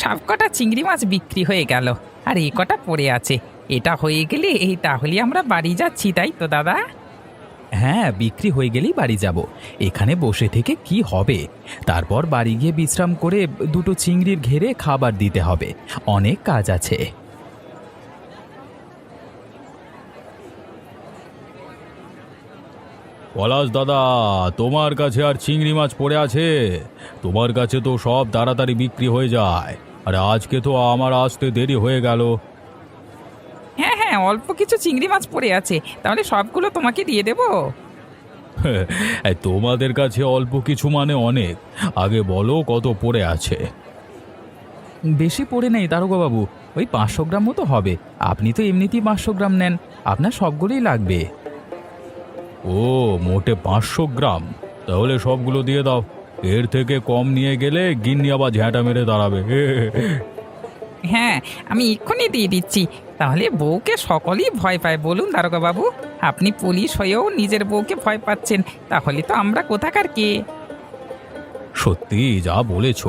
সব কটা চিংড়ি মাছ বিক্রি হয়ে গেল, আর এই কটা পড়ে আছে। এটা হয়ে গেলে তাহলে আমরা বাড়ি যাচ্ছি, তাই তো দাদা? হ্যাঁ, বিক্রি হয়ে গেলেই বাড়ি যাব। এখানে বসে থেকে কি হবে? তারপর বাড়ি গিয়ে বিশ্রাম করে দুটো চিংড়ির ঘেরে খাবার দিতে হবে। অনেক কাজ আছে। পলাশ দাদা, তোমার কাছে আর চিংড়ি মাছ পড়ে আছে? তোমার কাছে তো সব তাড়াতাড়ি বিক্রি হয়ে যায়, আর আজকে তো আমার আসতে দেরি হয়ে গেল। হ্যাঁ হ্যাঁ, অল্প কিছু চিংড়ি মাছ পড়ে আছে, তাহলে সবগুলো তোমাকে দিয়ে দেবো। এই তোমাদের কাছে অল্প কিছু মানে অনেক। আগে বলো কত পড়ে আছে। বেশি পড়ে নেই দারোগাবাবু, ওই 500 গ্রাম মতো হবে। আপনি তো এমনিতেই 500 গ্রাম নেন, আপনার সবগুলোই লাগবে। ও, মোটে 500 গ্রাম? তাহলে সবগুলো দিয়ে দাও। এর থেকে কম নিয়ে গেলে গিন্নি আবার ঝ্যাঁটা মেরে দাঁড়াবে। হ্যাঁ, আমি এক্ষুনি দিয়ে দিচ্ছি। তাহলে বউকে সকলেই ভয় পায়, বলুন দারোগা বাবু? আপনি পুলিশ হয়েও নিজের বউকে ভয় পাচ্ছেন, তাহলে তো আমরা কোথাকার কে? সত্যি যা বলেছ।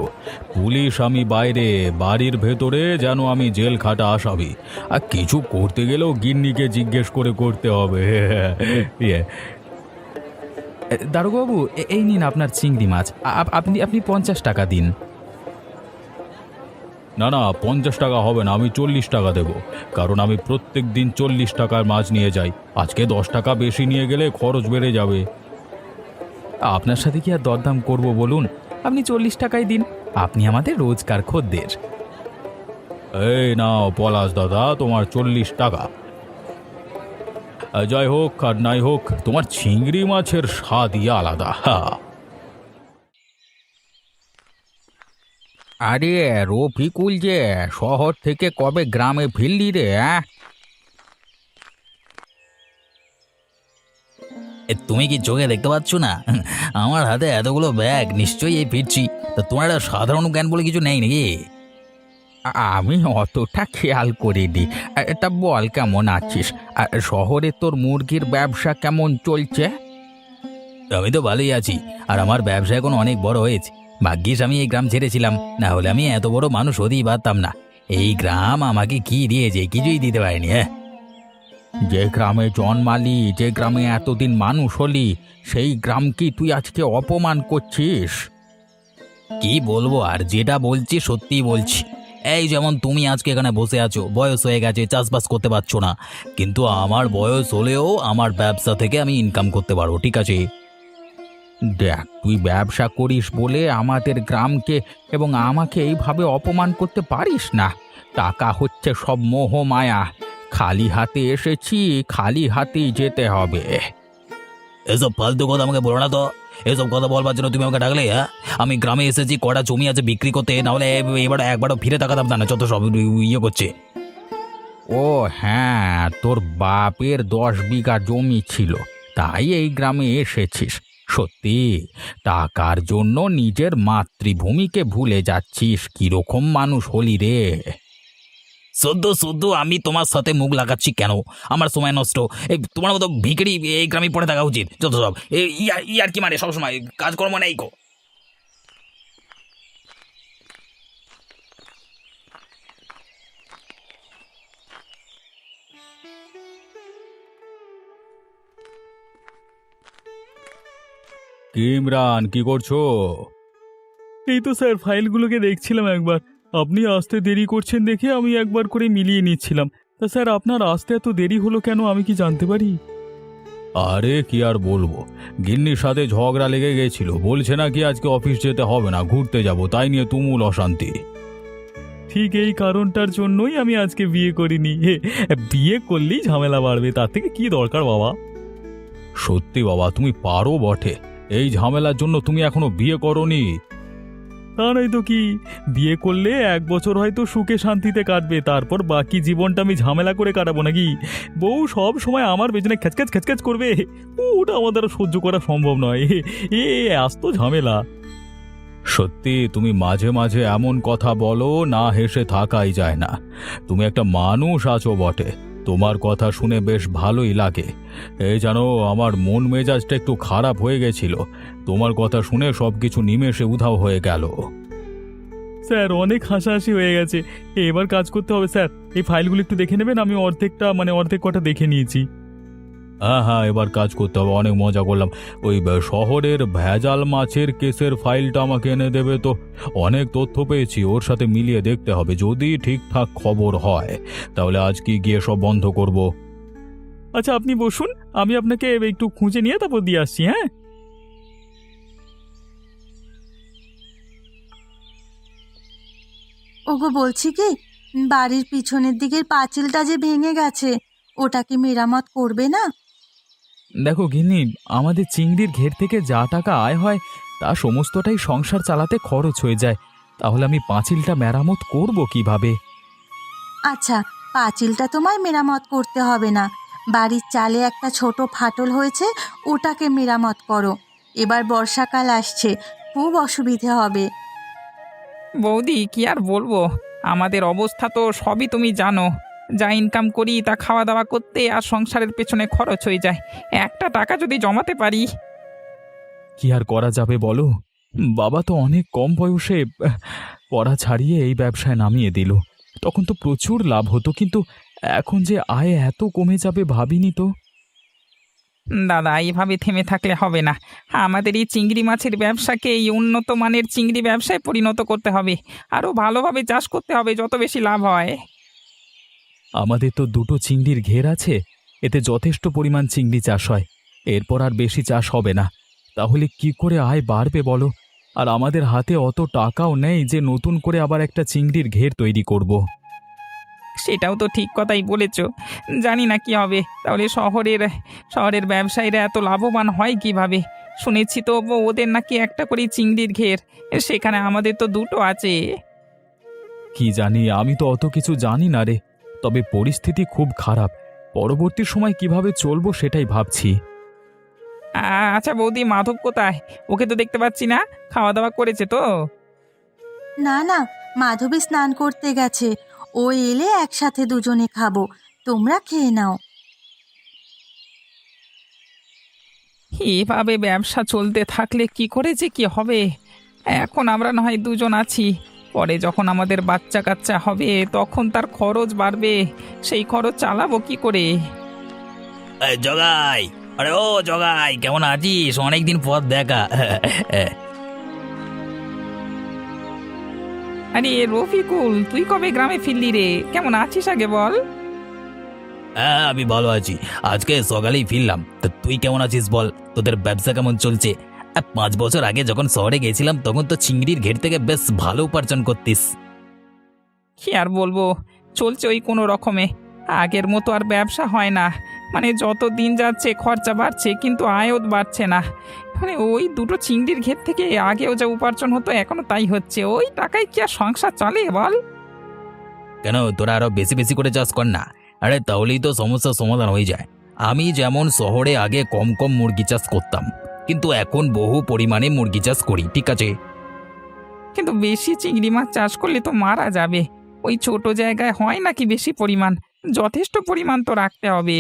পুলিশ আমি বাইরে, বাড়ির ভেতরে যেন আমি জেল খাটা আসামি। আর কিছু করতে গেলেও গিন্নিকে জিজ্ঞেস করে করতে হবে। ইয়ে, দারোগাবাবু, এই নিন আপনার চিংড়ি মাছ। আপনি আপনি 50 টাকা দিন। না না, 50 টাকা হবে না, আমি 40 টাকা দেব। কারণ আমি প্রত্যেক দিন 40 টাকার মাছ নিয়ে যাই। আজকে 10 টাকা বেশি নিয়ে গেলে খরচ বেড়ে যাবে। আপনার সাথে কি আর দরদাম করব বলুন? আপনি 40 টাকাই দিন, আপনি আমাদের রোজকার খদ্দের। এই নাও পলাশ দাদা, তোমার 40 টাকা। যাই হোক আর নাই হোক, তোমার চিংড়ি মাছের স্বাদই আলাদা। আরে রফিকুল, যে শহর থেকে কবে গ্রামে ফিরলি রে? তুমি কি চোখে দেখতে পাচ্ছ না? আমার হাতে এতগুলো ব্যাগ, নিশ্চয়ই এই ফিরছি। তা তোমার একটা সাধারণ জ্ঞান বলে কিছু নেই নাকি? আমি অতটা খেয়াল করিনি। এটা বল, কেমন আছিস? আর শহরে তোর মুরগির ব্যবসা কেমন চলছে? আমি তো ভালোই আছি, আর আমার ব্যবসা এখন অনেক বড় হয়েছে। ভাগ্যিস আমি এই গ্রাম ছেড়েছিলাম, না হলে আমি এত বড় মানুষ হতেই পারতাম না। এই গ্রাম আমাকে কি দিয়েছে? কিছুই দিতে পারেনি। হ্যাঁ, যে গ্রামে জন্মালি, যে গ্রামে এতদিন মানুষ হলি, সেই গ্রাম কি তুই আজকে অপমান করছিস? কি বলবো আর, যেটা বলছি সত্যিই বলছি। এই যেমন তুমি আজকে এখানে বসে আছো, বয়স হয়ে গেছে, চাষবাস করতে পারছো না, কিন্তু আমার বয়স হলেও আমার ব্যবসা থেকে আমি ইনকাম করতে পারবো, ঠিক আছে? দেখ, তুই ব্যবসা করিস বলে আমাদের গ্রামকে এবং আমাকে এইভাবে অপমান করতে পারিস না। টাকা হচ্ছে সব মোহ মায়া। খালি হাতে এসেছি, খালি হাতেই যেতে হবে। এসব ফালতু কথা আমাকে বলো না তো। এসব কথা বলবার জন্য তুমি আমাকে ডাকলে? হ্যাঁ, আমি গ্রামে এসেছি কটা জমি আছে বিক্রি করতে, না হলে এবার একবারও ফিরে তাকাতাম না। যত সব ইয়ে করছে। ও হ্যাঁ, তোর বাপের 10 বিঘা জমি ছিল, তাই এই গ্রামে এসেছিস। সত্যি, টাকার জন্য নিজের মাতৃভূমিকে ভুলে যাচ্ছিস। কিরকম মানুষ হলি রে? শুধু শুধু আমি তোমার সাথে মুখ লাগাচ্ছি কেন? আমার সময় নষ্ট। এই তোমার মতো ভিখারি এই গ্রামে পড়ে থাকা উচিত। যত সব ইয়ার কি মারে সবসময়, কাজকর্ম নেই গো। কি ইমরান, কি করছো? এই তো স্যার, ফাইলগুলোকে দেখছিলাম একবার। আপনি আসতে দেরি করছেন দেখে আমি একবার করে মিলিয়ে নিচ্ছিলাম। তা স্যার, আপনার আসতে এত দেরি হলো কেন, আমি কি জানতে পারি? আরে কি আর বলবো, গিন্নির সাথে ঝগড়া লেগে গেছিল। বলছে না কি আজকে অফিস যেতে হবে না, ঘুরতে যাব, তাই নিয়ে তুমুল অশান্তি। ঠিক এই কারণটার জন্যই আমি আজকে বিয়ে করিনি। বিয়ে করলেই ঝামেলা বাড়বে, তার থেকে কি দরকার বাবা। সত্যি বাবা, তুমি পারো বটে। এই ঝামেলার জন্য তুমি এখনো বিয়ে করোনি? তা নয় তো কি, বিয়ে করলে 1 বছর হয়তো সুখে শান্তিতে কাটবে, তারপর বাকি জীবনটা আমি ঝামেলা করে কাটাবো নাকি? বউ সব সময় আমার পেছনে খ্যাচখ্যাচ খ্যাচখ্যাচ করবে, ওটা আমার দ্বারা সহ্য করা সম্ভব নয়। এ আস্ত ঝামেলা। সত্যি তুমি মাঝে মাঝে এমন কথা বলো, না হেসে থাকাই যায় না। তুমি একটা মানুষ আছো বটে, তোমার কথা শুনে বেশ ভালোই লাগে। এই জানো, আমার মন মেজাজটা একটু খারাপ হয়ে গেছিল, তোমার কথা শুনে সবকিছু নিমেষে উধাও হয়ে গেল। স্যার অনেক হাসাহাসি হয়ে গেছে, এবার কাজ করতে হবে স্যার। এই ফাইলগুলো একটু দেখে নেবেন, আমি অর্ধেক কটা দেখে নিয়েছি। হ্যাঁ হ্যাঁ, এবার কাজ করতে হবে, অনেক মজা করলাম। ওই শহরের ভেজাল মাছের কেসের ফাইলটা আমাকে এনে দেবে তো। অনেক তথ্য পেয়েছি, ওর সাথে মিলিয়ে দেখতে হবে, যদি ঠিকঠাক খবর হয় তাহলে আজকে গিয়ে সব বন্ধ করব। আচ্ছা আপনি বসুন, আমি আপনাকে একটু খুঁজে নিয়ে তারপর দিয়ে আসছি। হ্যাঁ, ওগো বলছি কি, বাড়ির পিছনের দিকের পাঁচিলটা যে ভেঙে গেছে, ওটা কি মেরামত করবে না? দেখো গিন্নি, আমাদের চিংড়ির ঘের থেকে যা টাকা আয় হয় তা সমস্তটাই সংসার চালাতে খরচ হয়ে যায়, তাহলে আমি পাঁচিলটা মেরামত করব কিভাবে? আচ্ছা, পাঁচিলটা তোমায় মেরামত করতে হবে না, বাড়ির চালে একটা ছোট ফাটল হয়েছে, ওটাকে মেরামত করো। এবার বর্ষাকাল আসছে, খুব অসুবিধে হবে। বৌদি কি আর বলবো, আমাদের অবস্থা তো সবই তুমি জানো। যা ইনকাম করি তা খাওয়া দাওয়া করতে আর সংসারের পেছনে খরচ হয়ে যায়। একটা টাকা যদি জমাতে পারি। কি আর করা যাবে বলো, বাবা তো অনেক কম বয়সে পড়া ছাড়িয়ে এই ব্যবসায় নামিয়ে দিল। তখন তো প্রচুর লাভ হতো, কিন্তু এখন যে আয় এত কমে যাবে ভাবিনি তো। দাদা এইভাবে থেমে থাকলে হবে না, আমাদের এই চিংড়ি মাছের ব্যবসাকে এই উন্নত মানের চিংড়ি ব্যবসায় পরিণত করতে হবে। আরও ভালোভাবে চাষ করতে হবে, যত বেশি লাভ হয়। আমাদের তো দুটো চিংড়ির ঘের আছে, এতে যথেষ্ট পরিমাণ চিংড়ি চাষ হয়, এরপর আর বেশি চাষ হবে না। তাহলে কি করে আয় বাড়বে বলো? আর আমাদের হাতে অত টাকাও নেই যে নতুন করে আবার একটা চিংড়ির ঘের তৈরি করব। সেটাও তো ঠিক কথাই বলেছ, জানি না কি হবে। তাহলে শহরের ব্যবসায়ীরা এত লাভবান হয় কিভাবে? শুনেছি তো ওদের নাকি একটা করে চিংড়ির ঘের, সেখানে আমাদের তো দুটো আছে। কি জানি, আমি তো অত কিছু জানি না রে। তবে পরিস্থিতি খুব খারাপ, পরবর্তী সময় কিভাবে চলবো সেটাই ভাবছি। আচ্ছা বৌদি, মাধব কোথায়? ওকে তো দেখতে পাচ্ছি না, খাওয়া দাওয়া করেছে তো? না না, মাধবী স্নান করতে গেছে, ও এলে একসাথে দুজনে খাবো, তোমরা খেয়ে নাও। এভাবে ব্যবসা চলতে থাকলে কি করে যে কি হবে? এখন আমরা না হয় দুজন আছি, পরে যখন আমাদের বাচ্চা কাচ্চা হবে তখন তার খরচ বাড়বে, সেই খরচ চালাবো কি করে? জগাই, আরে ও জগাই, কেমন আছিস? অনেকদিন পর দেখা। আরে রফিকুল, তুই কবে গ্রামে ফিরলি রে? কেমন আছিস আগে বল। হ্যাঁ আমি ভালো আছি, আজকে সকালেই ফিরলাম। তা তুই কেমন আছিস বল, তোদের ব্যবসা কেমন চলছে? 5 বছর আগে যখন শহরে গেছিলাম তখন তো চিংড়ির ঘের থেকে বেশ ভালো উপার্জন করতিস। কি আর বলবো, চলছে ওই কোনো রকমে। আগের মতো আর ব্যবসা হয় না, মানে যত দিন যাচ্ছে খরচা বাড়ছে কিন্তু আয়ও বাড়ছে না। মানে ওই দুটো চিংড়ির ঘের থেকে আগেও যা উপার্জন হতো এখনো তাই হচ্ছে, ওই টাকায় কি আর সংসার চলে বল? কেন, তোরা আরো বেশি বেশি করে চাষ কর না। আরে তাহলেই তো সমস্যার সমাধান হয়ে যায়। আমি যেমন শহরে আগে কম কম মুরগি চাষ করতাম, কিন্তু এখন বহু পরিমাণে মুরগি চাষ করি, ঠিক আছে? কিন্তু বেশি চিংড়ি মাছ চাষ করলে তো মারা যাবে। ওই ছোট জায়গায় হয় নাকি বেশি পরিমাণ? যথেষ্ট পরিমাণ তো রাখতে হবে।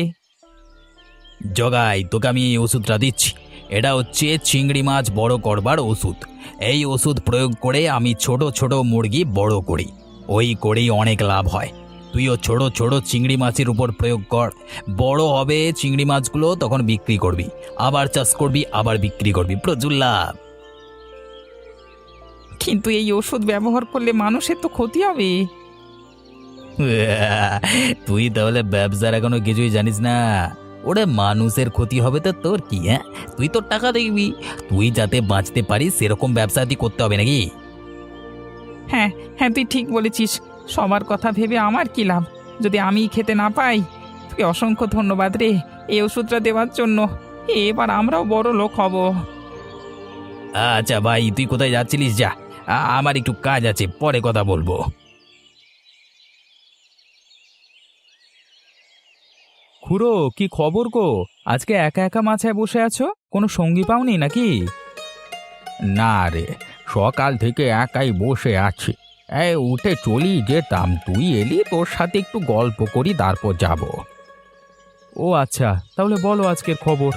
জগাই, তোকে আমি এই ওষুধটা দিচ্ছি। এটা হচ্ছে চিংড়ি মাছ বড় করবার ওষুধ। এই ওষুধ প্রয়োগ করে আমি ছোট ছোট মুরগি বড় করি, ওই করেই অনেক লাভ হয়। তুইও ছোট ছোট চিংড়ি মাছের উপর প্রয়োগ কর, বড় হবে চিংড়ি মাছগুলো, তখন বিক্রি করবি, আবার চাষ করবি, আবার বিক্রি করবি, প্রচুর লাভ। কিন্তু এই ওষুধ ব্যবহার করলে মানুষের তো ক্ষতি হবে। তুই তাহলে ব্যবসার এখনো কিছুই জানিস না? ওরে মানুষের ক্ষতি হবে তো তোর কি? হ্যাঁ, তুই তোর টাকা দেখবি, তুই যাতে বাঁচতে পারিস সেরকম ব্যবসা তুই করতে হবে নাকি? হ্যাঁ হ্যাঁ, তুই ঠিক বলেছিস। সবার কথা ভেবে আমার কি লাভ যদি আমি খেতে না পাই? তোকে অসংখ্য ধন্যবাদ রে এই ওষুধটা দেওয়ার জন্য। এবার আমরাও বড় লোক হব। আচ্ছা ভাই, তুই কোথায় যাচ্ছিলিস? যা, আমার একটু কাজ আছে, পরে কথা বলবো। খুড়ো, কি খবর গো? আজকে একা একা মাছায় বসে আছো, কোনো সঙ্গী পাওনি নাকি? না রে, সকাল থেকে একাই বসে আছি। এই উঠে চলি যেতাম, তুই এলি, তোর সাথে একটু গল্প করি তারপর যাব। ও আচ্ছা, তাহলে বলো আজকের খবর।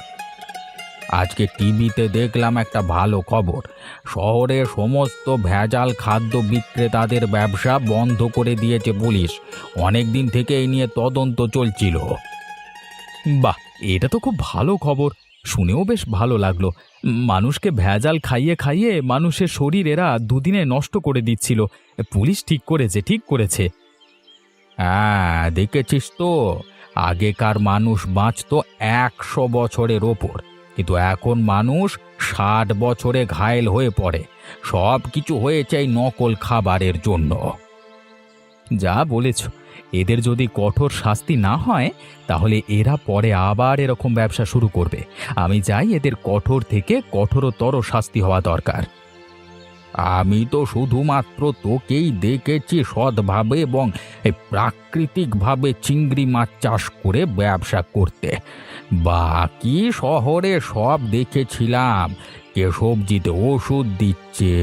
আজকে টিভিতে দেখলাম একটা ভালো খবর। শহরে সমস্ত ভেজাল খাদ্য বিক্রেতাদের ব্যবসা বন্ধ করে দিয়েছে পুলিশ। অনেক দিন থেকে এই নিয়ে তদন্ত চলছিল। বাহ, এটা তো খুব ভালো খবর, শুনেও বেশ ভালো লাগলো। মানুষকে ভেজাল খাইয়ে খাইয়ে মানুষের শরীর এরা দুদিনে নষ্ট করে দিচ্ছিল। পুলিশ ঠিক করেছে, ঠিক করেছে। হ্যাঁ, দেখেছিস তো, আগেকার মানুষ বাঁচতো 100 বছরের ওপর, কিন্তু এখন মানুষ 60 বছরে ঘায়েল হয়ে পড়ে। সব কিছু হয়েছে এই নকল খাবারের জন্য। যা বলেছ, এদের যদি কঠোর শাস্তি না হয় তাহলে এরা পরে আবার এরকম ব্যবসা শুরু করবে। আমি চাই এদের কঠোর থেকে কঠোরতর শাস্তি হওয়া দরকার। আমি তো শুধুমাত্র তোকেই দেখেছি সৎভাবে এবং প্রাকৃতিকভাবে চিংড়ি মাছ চাষ করে ব্যবসা করতে। বাকি শহরে সব দেখেছিলাম, কে সবজিতে ওষুধ দিচ্ছে,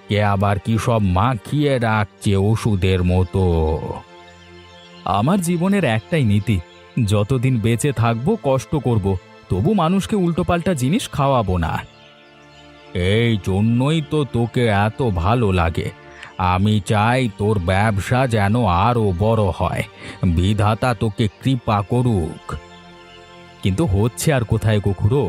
কে আবার কি সব মাখিয়ে রাখছে ওষুধের মতো। আমার জীবনের একটাই নীতি, যতদিন বেঁচে থাকবো কষ্ট করব, তবু মানুষকে উল্টোপাল্টা জিনিস খাওয়াবো না। এই জন্যই তো তোকে এত ভালো লাগে। আমি চাই তোর ব্যবসা যেন আরো বড় হয়। বিধাতা তোকে কৃপা করুক। কিন্তু হচ্ছে আর কোথায় গো খুড়ো,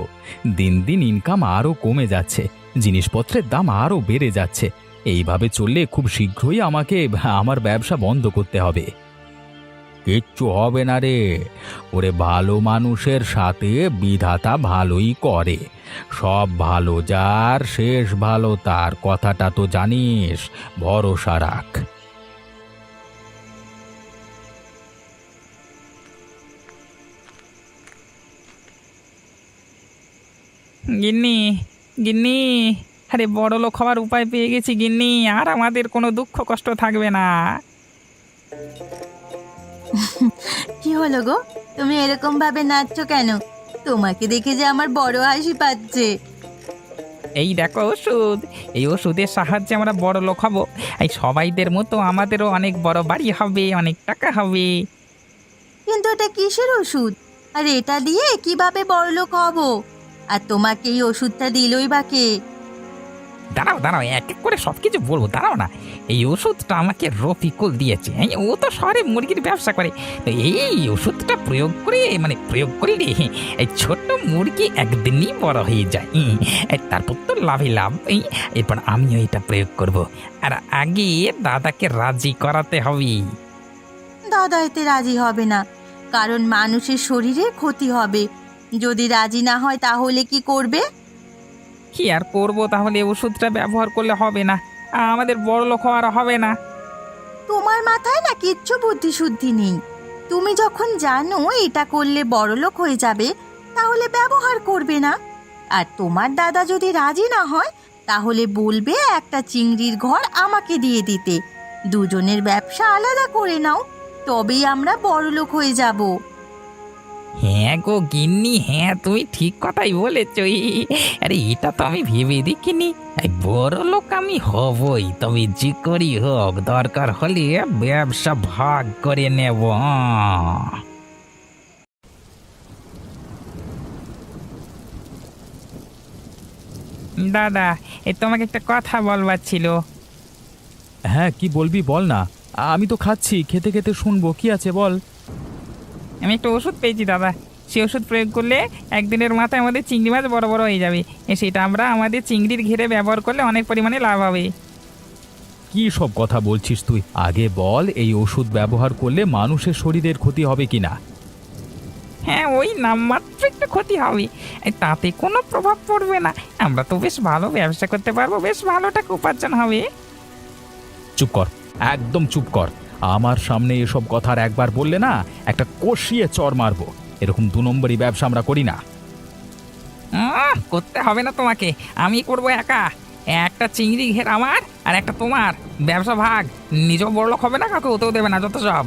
দিন দিন ইনকাম আরও কমে যাচ্ছে, জিনিসপত্রের দাম আরও বেড়ে যাচ্ছে। এইভাবে চললে খুব শীঘ্রই আমাকে আমার ব্যবসা বন্ধ করতে হবে। কিচ্ছু হবে না রে, ওরে ভালো মানুষের সাথে বিধাতা ভালোই করে। সব ভালো যার শেষ ভালো তার, কথাটা তো জানিস। ভরসা রাখ। গিন্নি, গিন্নি, আরে বড় লোক হওয়ার উপায় পেয়ে গেছি গিন্নি, আর আমাদের কোনো দুঃখ কষ্ট থাকবে না। কি হলো গো, তুমি এরকম ভাবে নাচছো কেন? তোমাকে দেখে যে আমার বড় হাসি পাচ্ছে। এই দেখো ওষুধ, এই ওষুধের সাহায্যে আমরা বড় লোক হব। এই সবাইদের মতো আমাদেরও অনেক বড় বাড়ি হবে, অনেক টাকা হবে। কিন্তু এটা কিসের ওষুধ, আর এটা দিয়ে কিভাবে বড়লোক হব? আর তোমাকে এই ওষুধটা দিলই বা কে? দাঁড়াও দাঁড়াও, এক এক করে সব কিছু বলবো, দাঁড়াও না। এই ওষুধটা আমাকে রফিকুল দিয়েছে। ও তো শহরে মুরগির ব্যবসা করে। তো এই ওষুধটা প্রয়োগ করি রে, এই ছোট্ট মুরগি একদিনই বড় হয়ে যায়। তারপর তো লাভে লাভ। এরপর আমিও এটা প্রয়োগ করব। আর আগে দাদাকে রাজি করাতে হবে। দাদা এতে রাজি হবে না, কারণ মানুষের শরীরে ক্ষতি হবে। যদি রাজি না হয় তাহলে কি করবে? কি আর করবো, তাহলে ওষুধটা ব্যবহার করলে হবে না, আমাদের বড় লোক হওয়ার হবে না। তোমার মাথায় না কিচ্ছু বুদ্ধি শুদ্ধি নেই। তুমি যখন জানো এটা করলে বড়লোক হয়ে যাবে, তাহলে ব্যবহার করবে না। আর তোমার দাদা যদি রাজি না হয় তাহলে বলবে একটা চিংড়ির ঘর আমাকে দিয়ে দিতে। দুজনের ব্যবসা আলাদা করে নাও, তবেই আমরা বড়লোক হয়ে যাব। হ্যাঁ গো গিন্নি, হ্যাঁ তুমি ঠিক কথাই বলেছ। আরে এটা তো আমি ভেবে দেখিনি। এই বড় লোক আমি হবই, তবে যে করি হোক দরকার হলে ব্যবসা ভাগ করে নেব। দাদা, এই তোমাকে একটা কথা বলবার ছিল। হ্যাঁ, কি বলবি বল না, আমি তো খাচ্ছি, খেতে খেতে শুনবো, কি আছে বল। আমি একটা ওষুধ পেয়েছি দাদা, সেই ওষুধ প্রয়োগ করলে একদিনের মাথায় আমাদের চিংড়ি মাছ বড় বড় হয়ে যাবে। সেটা আমরা আমাদের চিংড়ির ঘেরে ব্যবহার করলে অনেক পরিমাণে লাভ হবে। কি সব কথা বলছিস তুই? আগে বল, এই ওষুধ ব্যবহার করলে মানুষের শরীরের ক্ষতি হবে কিনা? হ্যাঁ, ওই নামমাত্র একটা ক্ষতি হবে, তাতে কোনো প্রভাব পড়বে না। আমরা তো বেশ ভালো ব্যবসা করতে পারবো, বেশ ভালো টাকা উপার্জন হবে। চুপ কর, একদম চুপ কর। আমার সামনে এসব কথা আর একবার বললে না, একটা কষিয়ে চড় মারবো। এরকম 2 নম্বরই ব্যবসা আমরা করি না। করতে হবে না তোমাকে, আমি করবো একা। একটা চিংড়ি ঘের আমার আর একটা তোমার, ব্যবসা ভাগ। নিজেও বড়লোক হবে না, কাউকে ওতেও দেবে না, যত সব।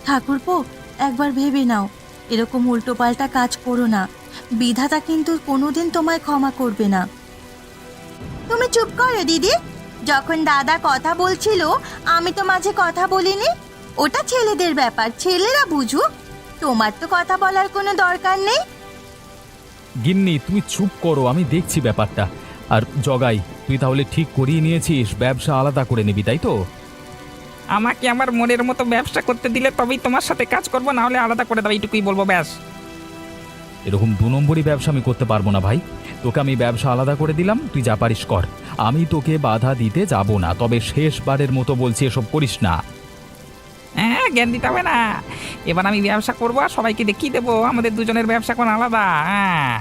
ঠাকুরপো, একবার ভেবে নাও, এরকম উল্টোপাল্টা কাজ করো না। বিধাতা কিন্তু কোনোদিন তোমায় ক্ষমা করবে না। তুমি চুপ করো দিদি। যখন দাদা কথা বলছিল আমি তো মাঝে কথা বলিনি। ওটা ছেলেদের ব্যাপার, ছেলেরা বুঝুক। তোমার তো কথা বলার কোনো দরকার নেই। গিন্নি তুমি চুপ করো, আমি দেখছি ব্যাপারটা। আর জগাই, তুই তাহলে ঠিক করিয়ে নিয়েছিস ব্যবসা আলাদা করে নিবি, তাই তো? আমাকে আমার মনের মতো ব্যবসা করতে দিলে তবেই তোমার সাথে কাজ করবো, না হলে আলাদা করে দাও, এইটুকুই বলবো ব্যাস। এরকম 2 নম্বরই ব্যবসা আমি করতে পারবো না ভাই। তোকে আমি ব্যবসা আলাদা করে দিলাম, তুই যা পারিস কর। আমি তোকে বাধা দিতে যাব না, তবে শেষবারের মতো বলছি এসব করিস না। হ্যাঁ, জ্ঞান দিতে হবে না। এবার আমি ব্যবসা করবো আর সবাইকে দেখিয়ে দেবো আমাদের দুজনের ব্যবসা কোন আলাদা। হ্যাঁ,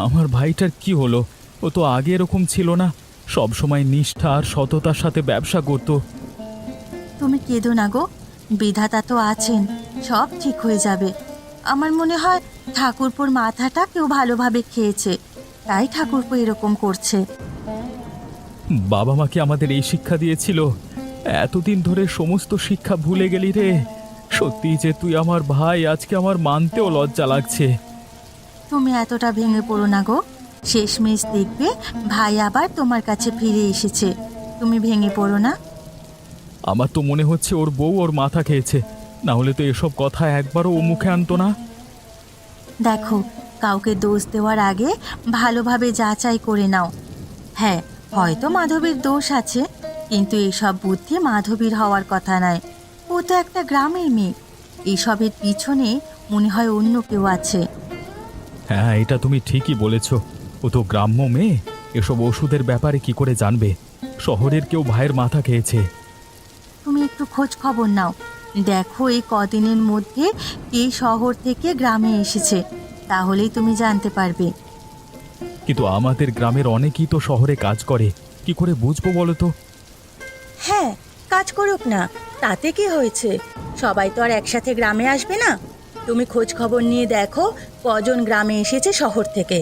আমার ভাইটার কি হলো? ও তো আগে এরকম ছিল না, সব সময় নিষ্ঠা আর সততার সাথে ব্যবসা করতো। তুমি কেঁদো না গো, বিধাতা তো আছেন, সব ঠিক হয়ে যাবে। আমার মনে হয় ঠাকুরপুর মাথাটা কেউ ভালোভাবে খেয়েছে, তাই ঠাকুরপো এরকম করছে। বাবা মা কি আমাদের এই শিক্ষা দিয়েছিল? এতদিন ধরে সমস্ত শিক্ষা ভুলে গেলি রে। সত্যি যে তুই আমার ভাই, আজকে আমার মানতেও লজ্জা লাগছে। তুমি এতটা ভেঙে পড়ো না গো, শেষমেশ দেখবে ভাই আবার তোমার কাছে ফিরে এসেছে। তুমি ভেঙে পড়ো না। আমার তো মনে হচ্ছে ওর বউ ওর মাথা খেয়েছে, না হলে তো এসব কথা একবারও ও মুখে আনতো না। দেখো, কাউকে দোষ দেওয়ার আগে ভালোভাবে যাচাই করে নাও। হ্যাঁ, হয়তো মাধবীর দোষ আছে, কিন্তু এইসব বুদ্ধি মাধবীর হওয়ার কথা নয়। ও তো একটা গ্রামের মেয়ে, এইসবের পিছনে মনে হয় অন্য কেউ আছে। হ্যাঁ, এটা তুমি ঠিকই বলেছ। ও তো গ্রাম্য মেয়ে, এসব ওষুধের ব্যাপারে কি করে জানবে? শহরের কেউ ভাইয়ের মাথা খেয়েছে। তুমি একটু খোঁজ খবর নাও, দেখো এই কদিনের মধ্যে কে শহর থেকে গ্রামে এসেছে, তাহলেই তুমি জানতে পারবে। কিন্তু আমাদের গ্রামের অনেকেই তো শহরে কাজ করে, কি করে বুঝবো বলো তো? হ্যাঁ, কাজ করুক না, তাতে কি হয়েছে? সবাই তো আর একসাথে গ্রামে আসবে না। তুমি খোঁজ খবর নিয়ে দেখো কজন গ্রামে এসেছে শহর থেকে,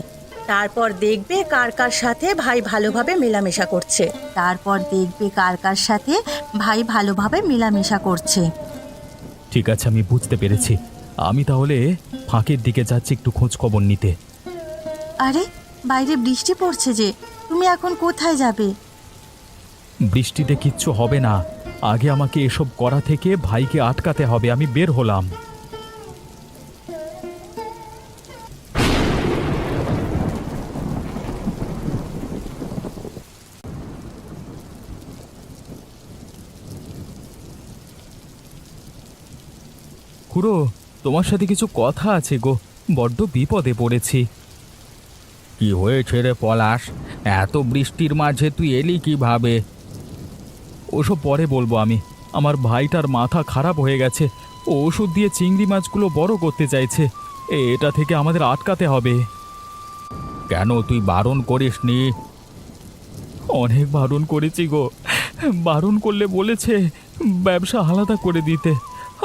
তারপর দেখবে কার কার সাথে ভাই ভালোভাবে মেলামেশা করছে। ঠিক আছে, আমি বুঝতে পেরেছি। আমি তাহলে ফাঁকের দিকে যাচ্ছি একটু খোঁজ খবর নিতে। আরে, বাইরে বৃষ্টি পড়ছে যে, তুমি এখন কোথায় যাবে? বৃষ্টিতে কিচ্ছু হবে না, আগে আমাকে এসব করা থেকে ভাইকে আটকাতে হবে। আমি বের হলাম। খুড়ো, তোমার সাথে কিছু কথা আছে গো, বড্ড বিপদে পড়েছি। কি হয়েছে রে পলাশ? এত বৃষ্টির মাঝে তুই এলি কিভাবে? ওসব পরে বলবো আমি। আমার ভাইটার মাথা খারাপ হয়ে গেছে, ও ওষুধ দিয়ে চিংড়ি মাছগুলো বড় করতে চাইছে। এটা থেকে আমাদের আটকাতে হবে। কেন, তুই বারণ করিসনি? অনেক বারণ করেছি গো, বারণ করলে বলেছে ব্যবসা আলাদা করে দিতে।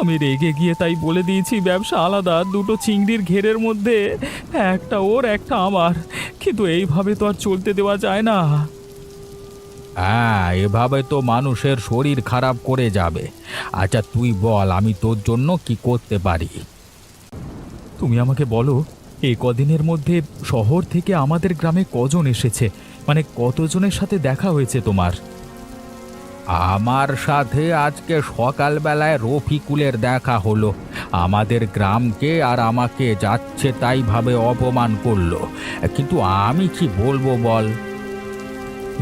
আমি রেগে গিয়ে তাই বলে দিয়েছি ব্যবসা আলাদা, 2টো চিংড়ির ঘেরের মধ্যে একটা ওর একটা আমার। কিন্তু এইভাবে তো আর চলতে দেওয়া যায় না। হ্যাঁ, এভাবে তো মানুষের শরীর খারাপ করে যাবে। আচ্ছা তুই বল, আমি তোর জন্য কি করতে পারি? তুমি আমাকে বলো, এই কদিনের মধ্যে শহর থেকে আমাদের গ্রামে কজন এসেছে? মানে কতজনের সাথে দেখা হয়েছে তোমার? আমার সাথে আজকে সকালবেলায় রফিকুলের দেখা হলো। আমাদের গ্রামকে আর আমাকে যাচ্ছে তাই ভাবে অপমান করলো, কিন্তু আমি কি বলবো বল?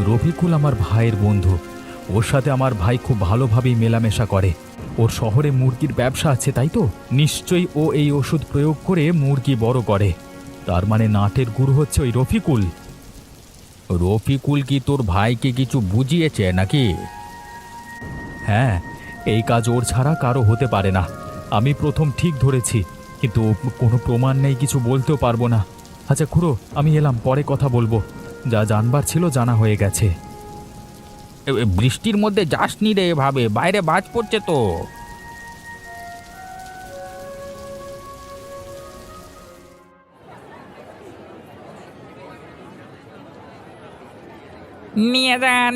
রফিকুল আমার ভাইয়ের বন্ধু, ওর সাথে আমার ভাই খুব ভালোভাবেই মেলামেশা করে। ওর শহরে মুরগির ব্যবসা আছে, তাই তো নিশ্চয়ই ও এই ওষুধ প্রয়োগ করে মুরগি বড় করে। তার মানে নাটের গুরু হচ্ছে ওই রফিকুল। রফিকুল কি তোর ভাইকে কিছু বুঝিয়েছে নাকি? হ্যাঁ, এই কাজ ওর ছাড়া কারো হতে পারে না। আমি প্রথম ঠিক ধরেছি, কিন্তু কোনো প্রমাণ নেই, কিছু বলতেও পারবো না। আচ্ছা খুড়ো, আমি এলাম, পরে কথা বলবো। যা জানবার ছিল জানা হয়ে গেছে। বৃষ্টির মধ্যে যাসনি রে এভাবে, বাইরে বাজ পড়ছে তো।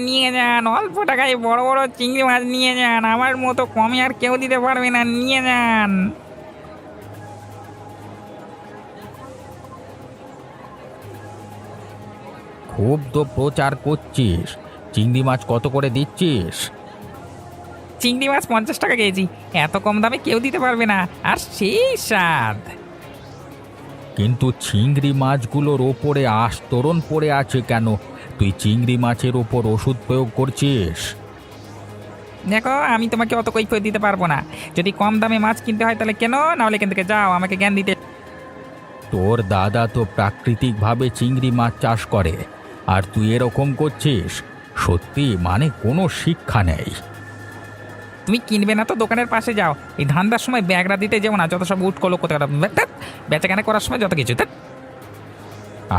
নিয়ে যান, অল্প টাকায় বড় বড় চিংড়ি মাছ নিয়ে যান, আমার মতো কমে আর কেউ দিতে পারবে না, নিয়ে যান। খুব তো প্রচার করছিস, চিংড়ি মাছ কত করে দিচ্ছিস? চিংড়ি মাছ 50 টাকা কেজি, এত কম দামে কেউ দিতে পারবে না, আর সেই স্বাদ। কিন্তু চিংড়ি মাছগুলোর ওপরে আস্তরণ পড়ে আছে কেন? তুই চিংড়ি মাছের ওপর ওষুধ প্রয়োগ করছিস? দেখো, আমি তোমাকে অত কৈফিয়ত দিতে পারবো না। যদি কম দামে মাছ কিনতে হয় তাহলে কেন, না হলে এখান থেকে যাও, আমাকে জ্ঞান দিতে। তোর দাদা তো প্রাকৃতিকভাবে চিংড়ি মাছ চাষ করে, আর তুই এরকম করছিস? সত্যি মানে কোনো শিক্ষা নেই। তুমি কিনবে না তো দোকানের পাশে যাও। এই ধান্দার সময় ব্যাগরা দিতে যাও না, যত সব উঠ কলো কোথাও বেচাকেনা করার সময় যত কিছু ধ্যাৎ।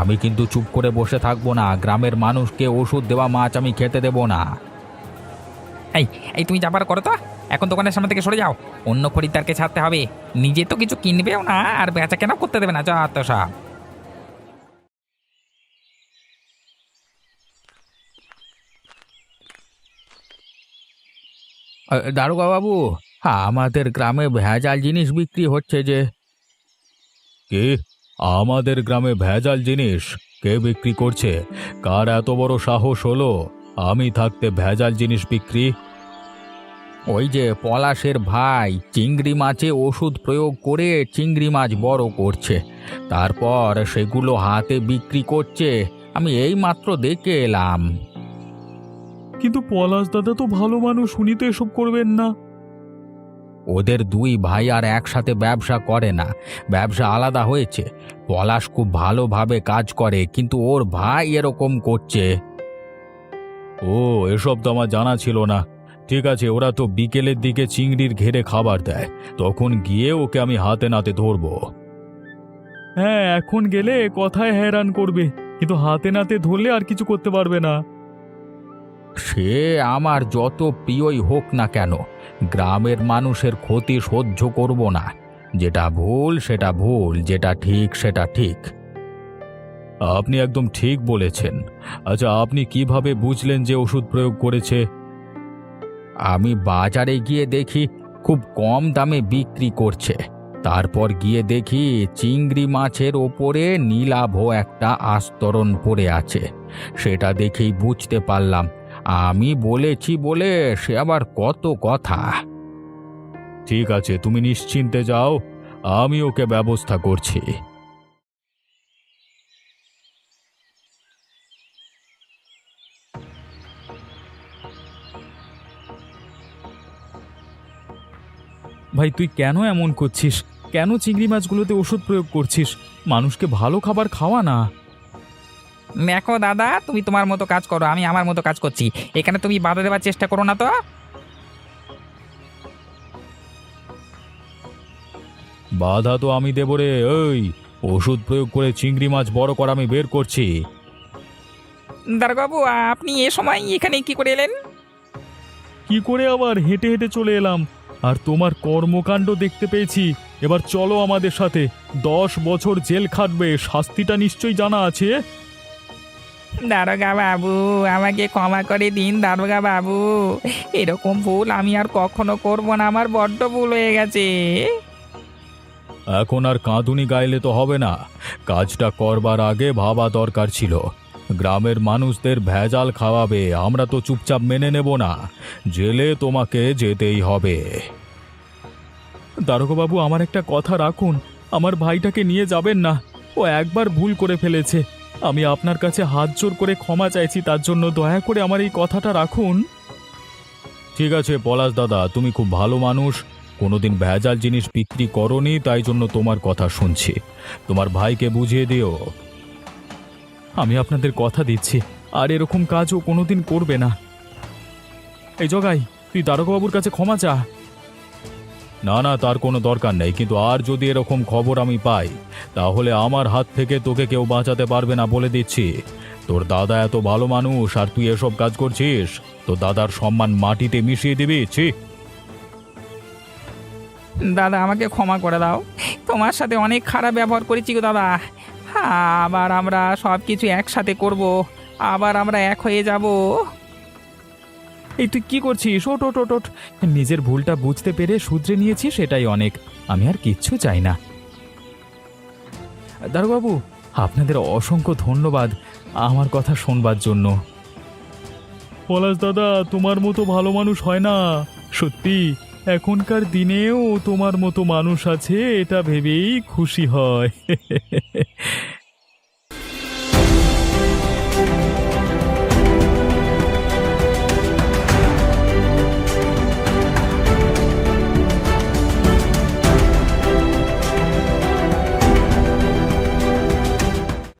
আমি কিন্তু চুপ করে বসে থাকবো না। গ্রামের মানুষকে ওষুধ দেওয়া মাছ আমি খেতে দেবো না। এই এই তুমি যাবার করো তো, এখন দোকানের সামনে থেকে সরে যাও। অন্য খরিদ্দারকে ছাড়তে হবে, নিজে তো কিছু কিনবেও না আর বেচা কেনাও করতে দেবে না, যা তো সব। দারোগা বাবু, আমাদের গ্রামে ভেজাল জিনিস বিক্রি হচ্ছে যে। কে? আমাদের গ্রামে ভেজাল জিনিস কে বিক্রি করছে? কার এত বড় সাহস হলো আমি থাকতে ভেজাল জিনিস বিক্রি? ওই যে পলাশের ভাই চিংড়ি মাছে ওষুধ প্রয়োগ করে চিংড়ি মাছ বড় করছে, তারপর সেগুলো হাতে বিক্রি করছে। আমি এই মাত্র দেখে এলাম। কিন্তু পলাশ দাদা তো ভালো মানুষ, উনি তো এসব করবেন না। ওদের দুই ভাই আর একসাথে ব্যবসা করে না, ব্যবসা আলাদা হয়েছে। পলাশ খুব ভালোভাবে কাজ করে, কিন্তু ওর ভাই এরকম করছে। ও, এসব তো আমার জানা ছিল না। ঠিক আছে, ওরা তো বিকেলের দিকে চিংড়ির ঘেরে খাবার দেয়, তখন গিয়ে ওকে আমি হাতে নাতে ধরবো। হ্যাঁ, এখন গেলে কথায় হয়রান করবে, কিন্তু হাতে নাতে ধরলে আর কিছু করতে পারবে না। সে আমার যত প্রিয়ই হোক না কেন, গ্রামের মানুষের ক্ষতি সহ্য করব না। যেটা ভুল সেটা ভুল, যেটা ঠিক সেটা ঠিক। আপনি একদম ঠিক বলেছেন। আচ্ছা, আপনি কিভাবে বুঝলেন যে ওষুধ প্রয়োগ করেছে? আমি বাজারে গিয়ে দেখি খুব কম দামে বিক্রি করছে, তারপর গিয়ে দেখি চিংড়ি মাছের ওপরে নীলাভ একটা আস্তরণ পড়ে আছে। সেটা দেখেই বুঝতে পারলাম। আমি বলেছি বলে সে আবার কত কথা। ঠিক আছে, তুমি নিশ্চিন্তে যাও, আমি ওকে ব্যবস্থা করছি। ভাই, তুই কেন এমন করছিস? কেন চিংড়ি মাছগুলোতে ওষুধ প্রয়োগ করছিস? মানুষকে ভালো খাবার খাওয়া না। দেখো দাদা, তুমি তোমার মতো কাজ করো, আমি আমার মতো কাজ করছি। এখানে তুমি বাধা দেওয়ার চেষ্টা করো না তো। বাধা তো আমি দেব রে। ওই ওষুধ প্রয়োগ করে চিংড়ি মাছ বড় করা আমি বের করছি। দারোগাবু, আপনি এ সময় এখানে কি করে এলেন? কি করে আবার? হেঁটে হেঁটে চলে এলাম, আর তোমার কর্মকাণ্ড দেখতে পেয়েছি। এবার চলো আমাদের সাথে। 10 বছর জেল খাটবে, শাস্তিটা নিশ্চয়ই জানা আছে। দারোগা বাবু, আমাকে ক্ষমা করে দিন দারোগা বাবু। এরকম ভুল আমি আর কখনো করব না, আমার বড্ড ভুল হয়ে গেছে। এখন আর কাঁদুনি গাইলে তো হবে না। কাজটা করবার আগে ভাবা দরকার ছিল। গ্রামের মানুষদের ভেজাল খাওয়াবে, আমরা তো চুপচাপ মেনে নেব না। জেলে তোমাকে যেতেই হবে। দারোগাবাবু, আমার একটা কথা রাখুন। আমার ভাইটাকে নিয়ে যাবেন না, ও একবার ভুল করে ফেলেছে। আমি আপনার কাছে হাত জোর করে ক্ষমা চাইছি, তার জন্য দয়া করে আমার এই কথাটা রাখুন। ঠিক আছে পলাশ দাদা, তুমি খুব ভালো মানুষ, কোনোদিন ভেজাল জিনিস বিক্রি করনি, তাই জন্য তোমার কথা শুনছি। তোমার ভাইকে বুঝিয়ে দিও। আমি আপনাদের কথা দিচ্ছি, আর এরকম কাজও কোনোদিন করবে না। এই জগাই, তুই দারোগাবাবুর কাছে ক্ষমা চা। না না, তার কোনো দরকার নেই, কিন্তু আর যদি এরকম খবর আমি পাই, তাহলে আমার হাত থেকে তোকে কেউ বাঁচাতে পারবে না, বলে দিচ্ছি। তোর দাদা এত ভালো মানুষ, আর তুই এসব কাজ করছিস। তোর দাদার সম্মান মাটিতে মিশিয়ে দিবি। ছি! দাদা, আমাকে ক্ষমা করে দাও, তোমার সাথে অনেক খারাপ ব্যবহার করেছি গো দাদা। আবার আমরা সব কিছু একসাথে করব, আবার আমরা এক হয়ে যাব। এই তুই কি করছিস? ওট ওট ওট ওট। নিজের ভুলটা বুঝতে পেরে শুধরে নিয়েছি, সেটাই অনেক। আমি আর কিচ্ছু চাই না। দারোগাবু, আপনাদের অসংখ্য ধন্যবাদ আমার কথা শোনবার জন্য। পলাশ দাদা, তোমার মতো ভালো মানুষ হয় না। সত্যি এখনকার দিনেও তোমার মতো মানুষ আছে এটা ভেবেই খুশি হয়